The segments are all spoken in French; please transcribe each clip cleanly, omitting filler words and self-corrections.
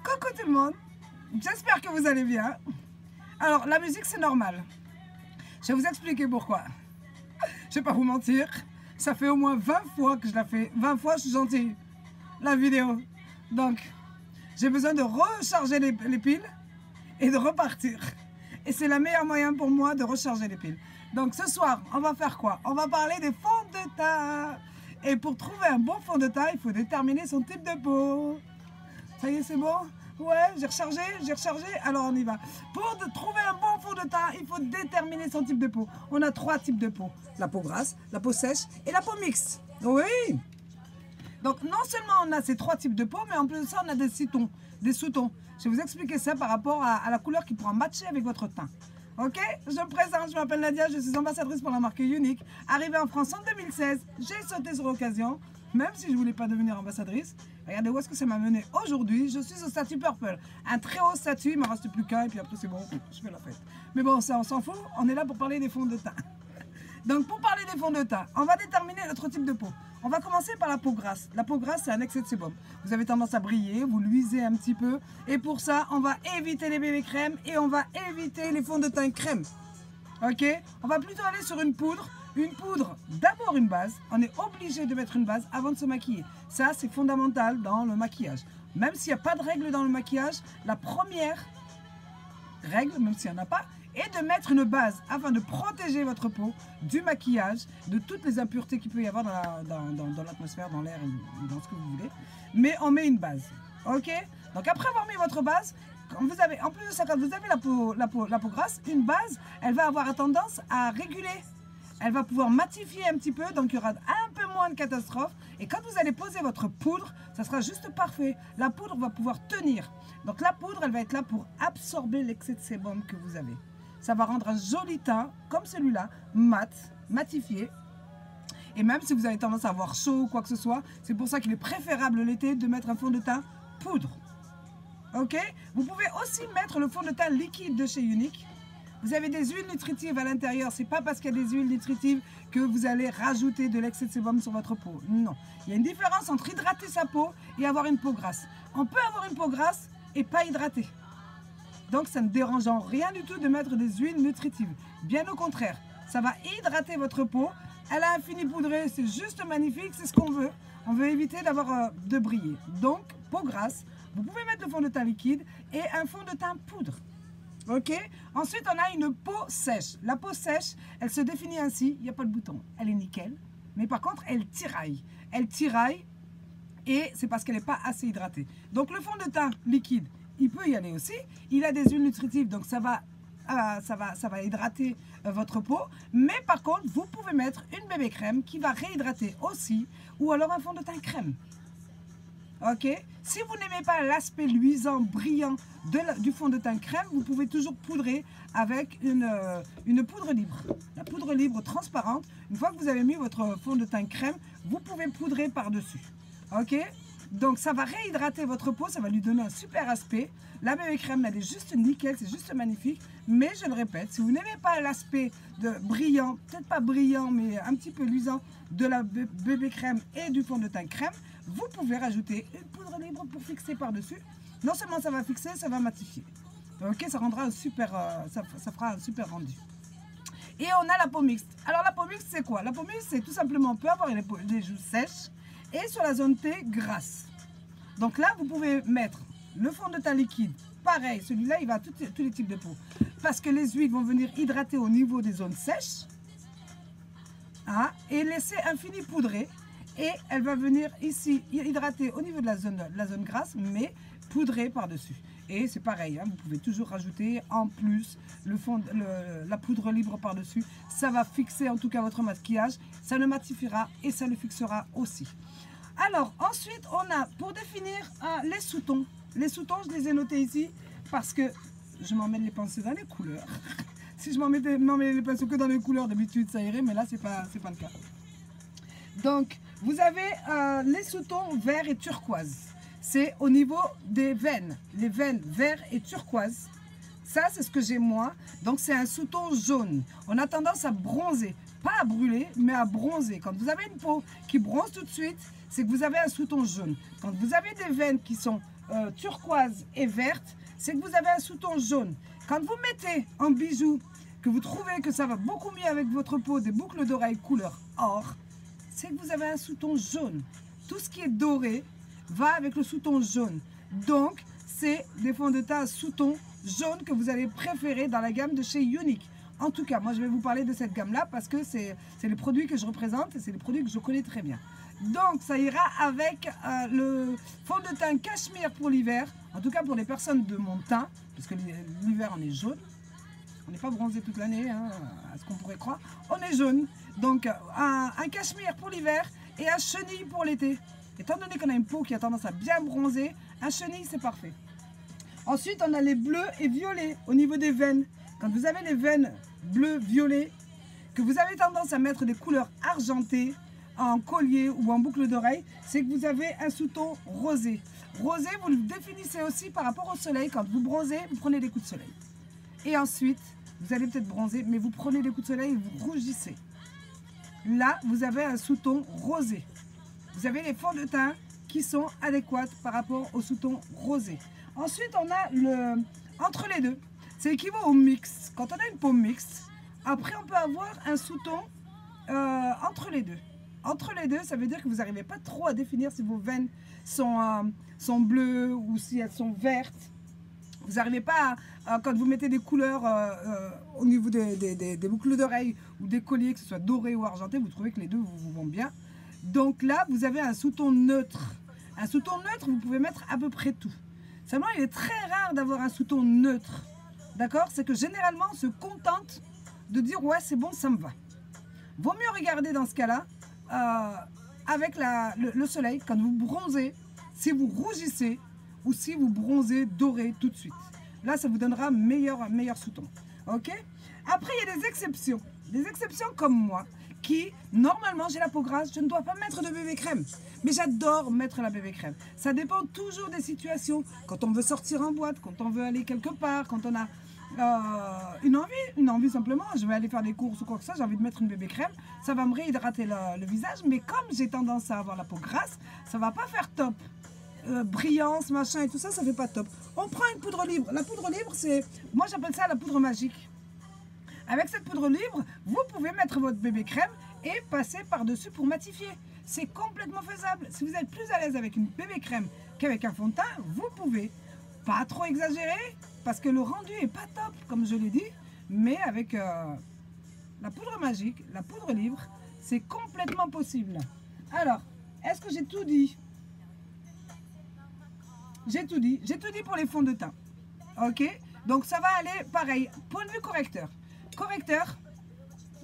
Coucou tout le monde, j'espère que vous allez bien. Alors la musique c'est normal, je vais vous expliquer pourquoi. Je vais pas vous mentir, ça fait au moins 20 fois que je la fais, 20 fois je suis gentille, la vidéo. Donc j'ai besoin de recharger les piles et de repartir. Et c'est le meilleur moyen pour moi de recharger les piles. Donc ce soir, on va faire quoi? On va parler des fonds de teint. Et pour trouver un bon fond de teint, il faut déterminer son type de peau. Ça y est, c'est bon? Ouais, j'ai rechargé, alors on y va. Pour trouver un bon fond de teint, il faut déterminer son type de peau. On a 3 types de peau. La peau grasse, la peau sèche et la peau mixte. Oui. Donc non seulement on a ces 3 types de peau, mais en plus de ça, on a des sous-tons. Je vais vous expliquer ça par rapport à la couleur qui pourra matcher avec votre teint. Ok, je me présente, je m'appelle Nadia, je suis ambassadrice pour la marque Unique. Arrivée en France en 2016, j'ai sauté sur l'occasion, même si je ne voulais pas devenir ambassadrice. Regardez où est-ce que ça m'a mené aujourd'hui. Je suis au statut Purple, un très haut statut, il ne m'en reste plus qu'un et puis après c'est bon, je fais la fête. Mais bon, ça on s'en fout, on est là pour parler des fonds de teint. Donc pour parler des fonds de teint, on va déterminer notre type de peau. On va commencer par la peau grasse. La peau grasse, c'est un excès de sébum. Vous avez tendance à briller, vous luisez un petit peu. Et pour ça, on va éviter les bébés crèmes et on va éviter les fonds de teint crème. Ok? On va plutôt aller sur une poudre. Une poudre, d'abord une base. On est obligé de mettre une base avant de se maquiller. Ça, c'est fondamental dans le maquillage. Même s'il n'y a pas de règle dans le maquillage, la première règle, même s'il n'y en a pas, et de mettre une base afin de protéger votre peau du maquillage, de toutes les impuretés qu'il peut y avoir dans l'atmosphère, dans l'air, dans ce que vous voulez. Mais on met une base, ok? Donc après avoir mis votre base, quand vous avez, en plus de ça, quand vous avez la peau grasse, une base, elle va avoir tendance à réguler. Elle va pouvoir matifier un petit peu, donc il y aura un peu moins de catastrophes. Et quand vous allez poser votre poudre, ça sera juste parfait. La poudre va pouvoir tenir. Donc la poudre, elle va être là pour absorber l'excès de sébum que vous avez. Ça va rendre un joli teint, comme celui-là, mat, matifié. Et même si vous avez tendance à avoir chaud ou quoi que ce soit, c'est pour ça qu'il est préférable l'été de mettre un fond de teint poudre. Ok? Vous pouvez aussi mettre le fond de teint liquide de chez Unique. Vous avez des huiles nutritives à l'intérieur. C'est pas parce qu'il y a des huiles nutritives que vous allez rajouter de l'excès de sébum sur votre peau. Non. Il y a une différence entre hydrater sa peau et avoir une peau grasse. On peut avoir une peau grasse et pas hydratée. Donc ça ne dérange en rien du tout de mettre des huiles nutritives. Bien au contraire, ça va hydrater votre peau. Elle a un fini poudré, c'est juste magnifique, c'est ce qu'on veut. On veut éviter d'avoir de briller. Donc, peau grasse, vous pouvez mettre le fond de teint liquide et un fond de teint poudre. Ok? Ensuite, on a une peau sèche. La peau sèche, elle se définit ainsi. Il n'y a pas de bouton. Elle est nickel. Mais par contre, elle tiraille. Elle tiraille et c'est parce qu'elle n'est pas assez hydratée. Donc, le fond de teint liquide, il peut y aller aussi. Il a des huiles nutritives, donc ça va hydrater votre peau. Mais par contre, vous pouvez mettre une bébé crème qui va réhydrater aussi. Ou alors un fond de teint crème. Ok? Si vous n'aimez pas l'aspect luisant, brillant du fond de teint crème, vous pouvez toujours poudrer avec une poudre libre. La poudre libre transparente, une fois que vous avez mis votre fond de teint crème, vous pouvez poudrer par-dessus. Ok? Donc ça va réhydrater votre peau, ça va lui donner un super aspect. La bébé crème, elle est juste nickel, c'est juste magnifique. Mais je le répète, si vous n'aimez pas l'aspect brillant, peut-être pas brillant, mais un petit peu luisant de la bébé crème et du fond de teint crème, vous pouvez rajouter une poudre libre pour fixer par-dessus. Non seulement ça va fixer, ça va matifier. Ok, ça rendra ça fera un super rendu. Et on a la peau mixte. Alors la peau mixte, c'est quoi? La peau mixte, c'est tout simplement, on peut avoir les joues sèches et sur la zone T, grasse. Donc là, vous pouvez mettre le fond de teint liquide. Pareil, celui-là, il va à tous les types de peau. Parce que les huiles vont venir hydrater au niveau des zones sèches. Hein, et laisser un fini poudré. Et elle va venir ici hydrater au niveau de la zone grasse, mais poudrer par-dessus. Et c'est pareil, hein, vous pouvez toujours rajouter en plus la poudre libre par-dessus. Ça va fixer en tout cas votre maquillage, ça le matifiera et ça le fixera aussi. Alors ensuite, on a pour définir les sous-tons. Les sous-tons, je les ai notés ici parce que je m'emmène les pinceaux dans les couleurs. Si je m'emmène les pinceaux que dans les couleurs, d'habitude ça irait, mais là c'est pas le cas. Donc, vous avez les sous-tons vert et turquoise. C'est au niveau des veines. Les veines vert et turquoise. Ça, c'est ce que j'ai moi. Donc, c'est un sous-ton jaune. On a tendance à bronzer. Pas à brûler, mais à bronzer. Quand vous avez une peau qui bronze tout de suite, c'est que vous avez un sous-ton jaune. Quand vous avez des veines qui sont turquoise et verte, c'est que vous avez un sous-ton jaune. Quand vous mettez un bijou, que vous trouvez que ça va beaucoup mieux avec votre peau, des boucles d'oreilles couleur or, c'est que vous avez un sous-ton jaune. Tout ce qui est doré va avec le sous-ton jaune. Donc, c'est des fonds de teint sous-ton jaune que vous allez préférer dans la gamme de chez Younique. En tout cas, moi, je vais vous parler de cette gamme-là parce que c'est les produits que je représente et c'est les produits que je connais très bien. Donc, ça ira avec le fond de teint cachemire pour l'hiver. En tout cas, pour les personnes de mon teint, parce que l'hiver, on est jaune. On n'est pas bronzé toute l'année, hein, à ce qu'on pourrait croire. On est jaune. Donc, un cachemire pour l'hiver et un chenille pour l'été. Étant donné qu'on a une peau qui a tendance à bien bronzer, un chenille, c'est parfait. Ensuite, on a les bleus et violets au niveau des veines. Quand vous avez les veines bleu-violet, que vous avez tendance à mettre des couleurs argentées en collier ou en boucle d'oreille, c'est que vous avez un sous-ton rosé. Rosé, vous le définissez aussi par rapport au soleil. Quand vous bronzez, vous prenez des coups de soleil. Et ensuite, vous allez peut-être bronzer, mais vous prenez des coups de soleil et vous rougissez. Là, vous avez un sous-ton rosé. Vous avez les fonds de teint qui sont adéquats par rapport au sous-ton rosé. Ensuite, on a le entre les deux. C'est équivalent au mix. Quand on a une peau mixte, après, on peut avoir un sous-ton entre les deux. Entre les deux, ça veut dire que vous n'arrivez pas trop à définir si vos veines sont bleues ou si elles sont vertes. Vous n'arrivez pas à, quand vous mettez des couleurs au niveau des boucles d'oreilles ou des colliers, que ce soit doré ou argenté, vous trouvez que les deux vous vont bien. Donc là, vous avez un sous-ton neutre. Un sous-ton neutre, vous pouvez mettre à peu près tout. Seulement, il est très rare d'avoir un sous-ton neutre. D'accord? C'est que généralement, on se contente de dire « ouais, c'est bon, ça me va ». Vaut mieux regarder dans ce cas-là, avec le soleil, quand vous bronzez, si vous rougissez ou si vous bronzez doré tout de suite. Là, ça vous donnera meilleur sous-ton. Ok? Après, il y a des exceptions. Des exceptions comme moi, qui, normalement, j'ai la peau grasse, je ne dois pas mettre de bébé crème. Mais j'adore mettre la bébé crème. Ça dépend toujours des situations. Quand on veut sortir en boîte, quand on veut aller quelque part, quand on a une envie simplement, je vais aller faire des courses ou quoi que ça, j'ai envie de mettre une bébé crème, ça va me réhydrater le visage, mais comme j'ai tendance à avoir la peau grasse, ça va pas faire top. Brillance, machin et tout ça, ça fait pas top. On prend une poudre libre. La poudre libre, c'est, moi j'appelle ça la poudre magique. Avec cette poudre libre, vous pouvez mettre votre bébé crème et passer par-dessus pour matifier. C'est complètement faisable. Si vous êtes plus à l'aise avec une bébé crème qu'avec un fond de teint, vous pouvez. Pas trop exagérer, parce que le rendu est pas top, comme je l'ai dit, mais avec la poudre magique, la poudre libre, c'est complètement possible. Alors, est-ce que j'ai tout dit? J'ai tout dit pour les fonds de teint. Ok? Donc ça va aller pareil. Point de vue correcteur. Correcteur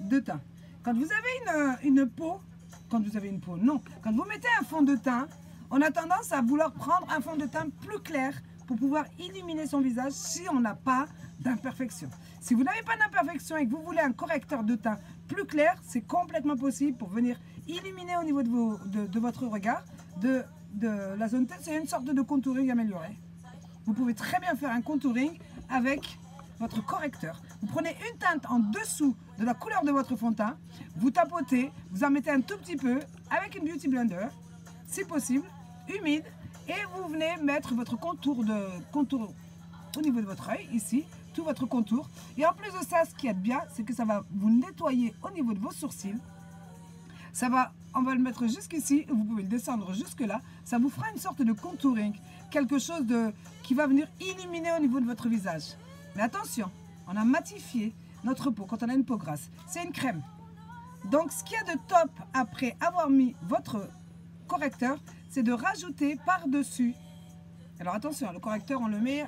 de teint. Quand vous avez une peau, quand vous mettez un fond de teint, on a tendance à vouloir prendre un fond de teint plus clair pour pouvoir illuminer son visage si on n'a pas d'imperfection. Si vous n'avez pas d'imperfection et que vous voulez un correcteur de teint plus clair, c'est complètement possible pour venir illuminer au niveau de votre regard, de la zone tête. C'est une sorte de contouring amélioré. Vous pouvez très bien faire un contouring avec votre correcteur. Vous prenez une teinte en dessous de la couleur de votre fond de teint, vous tapotez, vous en mettez un tout petit peu avec une beauty blender, si possible, humide, et vous venez mettre votre contour au niveau de votre œil, ici, tout votre contour. Et en plus de ça, ce qui est bien, c'est que ça va vous nettoyer au niveau de vos sourcils. On va le mettre jusqu'ici, vous pouvez le descendre jusque là. Ça vous fera une sorte de contouring, quelque chose qui va venir illuminer au niveau de votre visage. Mais attention, on a matifié notre peau quand on a une peau grasse. C'est une crème. Donc ce qu'il y a de top après avoir mis votre correcteur, c'est de rajouter par-dessus. Alors attention, le correcteur, on le met,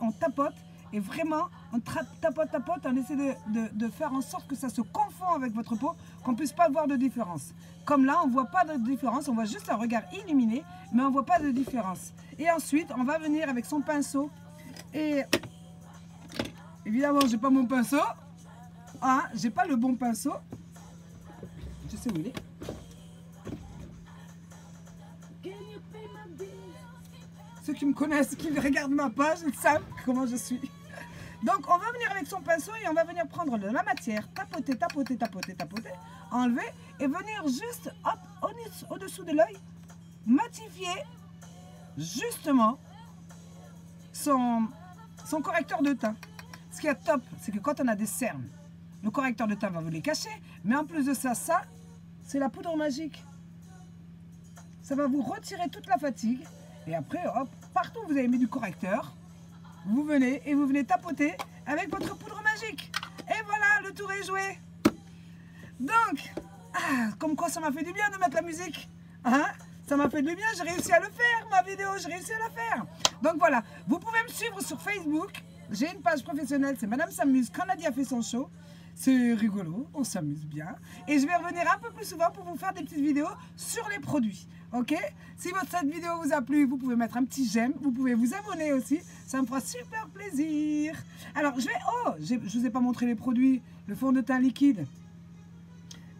on tapote. Et vraiment, on tapote, on essaie de faire en sorte que ça se confond avec votre peau, qu'on ne puisse pas voir de différence. Comme là, on ne voit pas de différence, on voit juste un regard illuminé, mais on ne voit pas de différence. Et ensuite, on va venir avec son pinceau. Et évidemment, je n'ai pas mon pinceau. Ah, j'ai pas le bon pinceau. Je sais où il est. Ceux qui me connaissent, qui regardent ma page, ils savent comment je suis. Donc, on va venir avec son pinceau et on va venir prendre de la matière, tapoter, enlever et venir juste hop, au-dessous de l'œil, matifier justement son correcteur de teint. Ce qui est top, c'est que quand on a des cernes, le correcteur de teint va vous les cacher. Mais en plus de ça, c'est la poudre magique. Ça va vous retirer toute la fatigue. Et après, hop, partout où vous avez mis du correcteur, vous venez et vous venez tapoter avec votre poudre magique. Et voilà, le tour est joué. Donc, comme quoi ça m'a fait du bien de mettre la musique. Hein? Ça m'a fait du bien, j'ai réussi à le faire, ma vidéo, j'ai réussi à la faire. Donc voilà, vous pouvez me suivre sur Facebook. J'ai une page professionnelle, c'est Madame s'amuse quand Nadia fait son show. C'est rigolo, on s'amuse bien. Et je vais revenir un peu plus souvent pour vous faire des petites vidéos sur les produits. Ok? Si cette vidéo vous a plu, vous pouvez mettre un petit j'aime. Vous pouvez vous abonner aussi. Ça me fera super plaisir. Alors, je vous ai pas montré les produits. Le fond de teint liquide.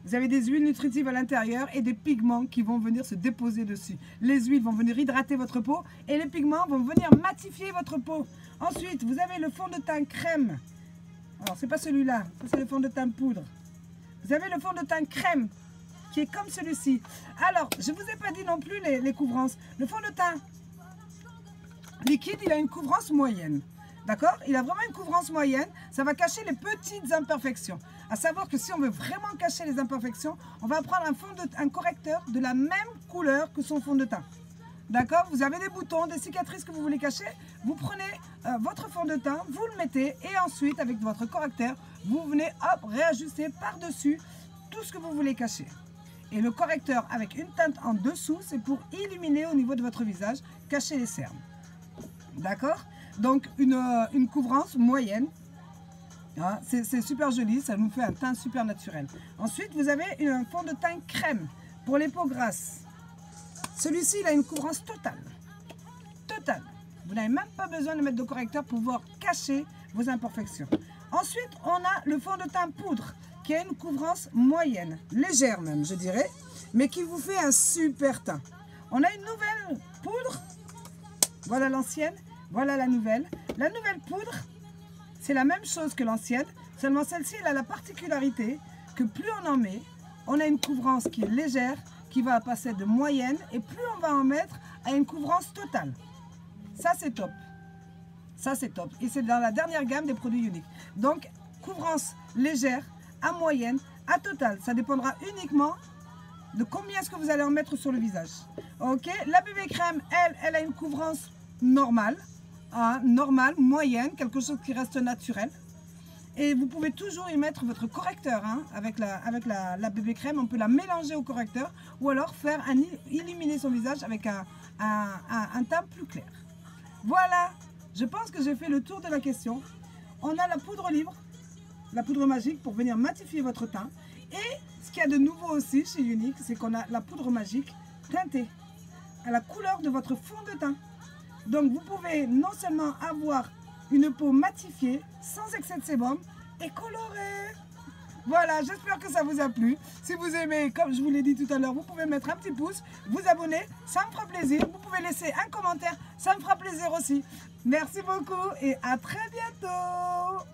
Vous avez des huiles nutritives à l'intérieur et des pigments qui vont venir se déposer dessus. Les huiles vont venir hydrater votre peau et les pigments vont venir matifier votre peau. Ensuite, vous avez le fond de teint crème. Alors, c'est pas celui-là, c'est le fond de teint poudre. Vous avez le fond de teint crème qui est comme celui-ci. Alors, je ne vous ai pas dit non plus les couvrances. Le fond de teint liquide, il a une couvrance moyenne. D'accord? Il a vraiment une couvrance moyenne. Ça va cacher les petites imperfections. À savoir que si on veut vraiment cacher les imperfections, on va prendre un correcteur de la même couleur que son fond de teint. D'accord? Vous avez des boutons, des cicatrices que vous voulez cacher. Vous prenez votre fond de teint, vous le mettez et ensuite, avec votre correcteur, vous venez hop, réajuster par-dessus tout ce que vous voulez cacher. Et le correcteur avec une teinte en dessous, c'est pour illuminer au niveau de votre visage, cacher les cernes. D'accord? Donc, une couvrance moyenne. Hein, c'est super joli, ça nous fait un teint super naturel. Ensuite, vous avez un fond de teint crème pour les peaux grasses. Celui-ci, il a une couvrance totale. Totale. Vous n'avez même pas besoin de mettre de correcteur pour pouvoir cacher vos imperfections. Ensuite, on a le fond de teint poudre qui a une couvrance moyenne, légère même, je dirais, mais qui vous fait un super teint. On a une nouvelle poudre. Voilà l'ancienne, voilà la nouvelle. La nouvelle poudre, c'est la même chose que l'ancienne, seulement celle-ci, elle a la particularité que plus on en met, on a une couvrance qui est légère, qui va passer de moyenne, et plus on va en mettre à une couvrance totale. Ça, c'est top. Ça, c'est top. Et c'est dans la dernière gamme des produits uniques. Donc, couvrance légère, à moyenne, à totale. Ça dépendra uniquement de combien est-ce que vous allez en mettre sur le visage. Ok. La bébé crème, elle a une couvrance normale. Hein, normale, moyenne, quelque chose qui reste naturel. Et vous pouvez toujours y mettre votre correcteur. Hein, avec la bébé crème, on peut la mélanger au correcteur. Ou alors faire illuminer son visage avec un teint plus clair. Voilà. Je pense que j'ai fait le tour de la question. On a la poudre libre, la poudre magique pour venir matifier votre teint. Et ce qu'il y a de nouveau aussi chez Unique, c'est qu'on a la poudre magique teintée à la couleur de votre fond de teint. Donc vous pouvez non seulement avoir une peau matifiée, sans excès de sébum et colorée. Voilà, j'espère que ça vous a plu. Si vous aimez, comme je vous l'ai dit tout à l'heure, vous pouvez mettre un petit pouce, vous abonner, ça me fera plaisir. Vous pouvez laisser un commentaire, ça me fera plaisir aussi. Merci beaucoup et à très bientôt.